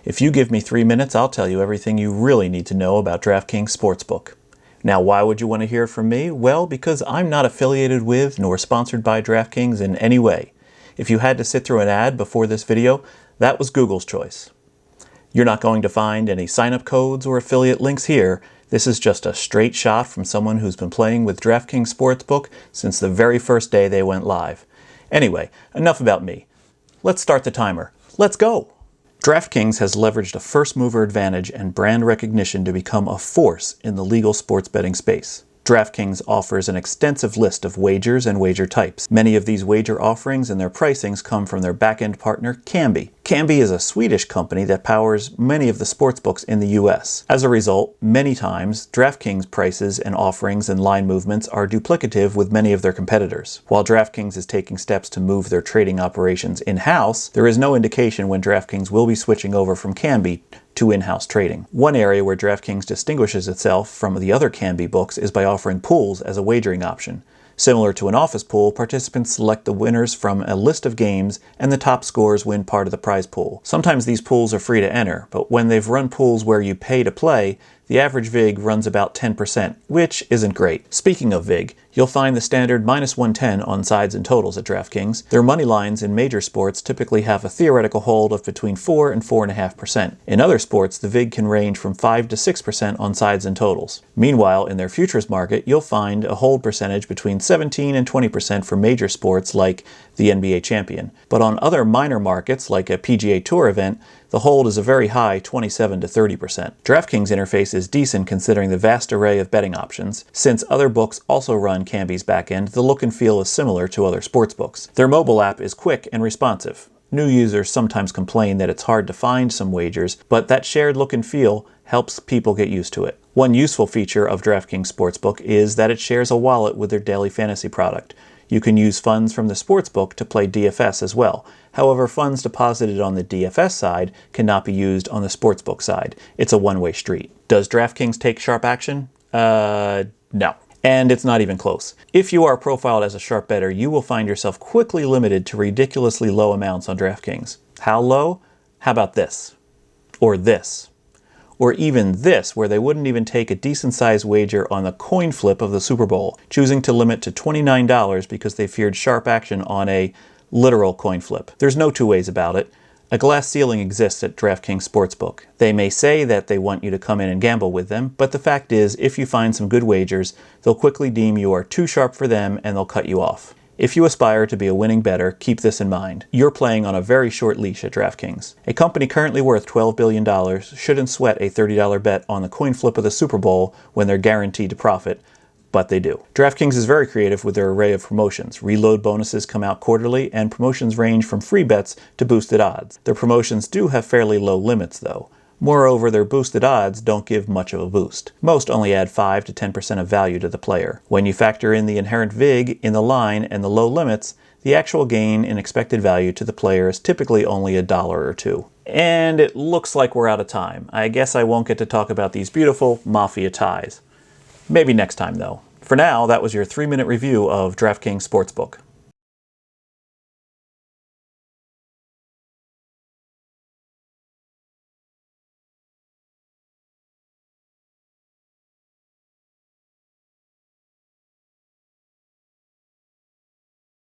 If you give me 3 minutes, I'll tell you everything you really need to know about DraftKings Sportsbook. Now, why would you want to hear from me? Well, because I'm not affiliated with nor sponsored by DraftKings in any way. If you had to sit through an ad before this video, that was Google's choice. You're not going to find any sign-up codes or affiliate links here. This is just a straight shot from someone who's been playing with DraftKings Sportsbook since the very first day they went live. Anyway, enough about me. Let's start the timer. Let's go! DraftKings has leveraged a first-mover advantage and brand recognition to become a force in the legal sports betting space. DraftKings offers an extensive list of wagers and wager types. Many of these wager offerings and their pricings come from their back-end partner, Kambi. Kambi is a Swedish company that powers many of the sportsbooks in the US. As a result, many times, DraftKings prices and offerings and line movements are duplicative with many of their competitors. While DraftKings is taking steps to move their trading operations in-house, there is no indication when DraftKings will be switching over from Kambi to in-house trading. One area where DraftKings distinguishes itself from the other Kambi books is by offering pools as a wagering option. Similar to an office pool, participants select the winners from a list of games and the top scorers win part of the prize pool. Sometimes these pools are free to enter, but when they've run pools where you pay to play, the average VIG runs about 10%, which isn't great. Speaking of VIG, you'll find the standard -110 on sides and totals at DraftKings. Their money lines in major sports typically have a theoretical hold of between 4 and 4.5%. In other sports, the VIG can range from 5 to 6% on sides and totals. Meanwhile, in their futures market, you'll find a hold percentage between 17 and 20% for major sports like the NBA champion. But on other minor markets, like a PGA Tour event, the hold is a very high 27 to 30%. DraftKings interface is decent considering the vast array of betting options. Since other books also run Kambi's backend, the look and feel is similar to other sportsbooks. Their mobile app is quick and responsive. New users sometimes complain that it's hard to find some wagers, but that shared look and feel helps people get used to it. One useful feature of DraftKings Sportsbook is that it shares a wallet with their daily fantasy product. You can use funds from the sportsbook to play DFS as well. However, funds deposited on the DFS side cannot be used on the sportsbook side. It's a one-way street. Does DraftKings take sharp action? No. And it's not even close. If you are profiled as a sharp bettor, you will find yourself quickly limited to ridiculously low amounts on DraftKings. How low? How about this? Or this? Or even this, where they wouldn't even take a decent-sized wager on the coin flip of the Super Bowl, choosing to limit to $29 because they feared sharp action on a literal coin flip. There's no two ways about it. A glass ceiling exists at DraftKings Sportsbook. They may say that they want you to come in and gamble with them, but the fact is, if you find some good wagers, they'll quickly deem you are too sharp for them and they'll cut you off. If you aspire to be a winning bettor, keep this in mind. You're playing on a very short leash at DraftKings. A company currently worth $12 billion shouldn't sweat a $30 bet on the coin flip of the Super Bowl when they're guaranteed to profit, but they do. DraftKings is very creative with their array of promotions. Reload bonuses come out quarterly, and promotions range from free bets to boosted odds. Their promotions do have fairly low limits, though. Moreover, their boosted odds don't give much of a boost. Most only add 5 to 10% of value to the player. When you factor in the inherent VIG in the line and the low limits, the actual gain in expected value to the player is typically only $1 or $2. And it looks like we're out of time. I guess I won't get to talk about these beautiful Mafia ties. Maybe next time, though. For now, that was your 3-minute review of DraftKings Sportsbook.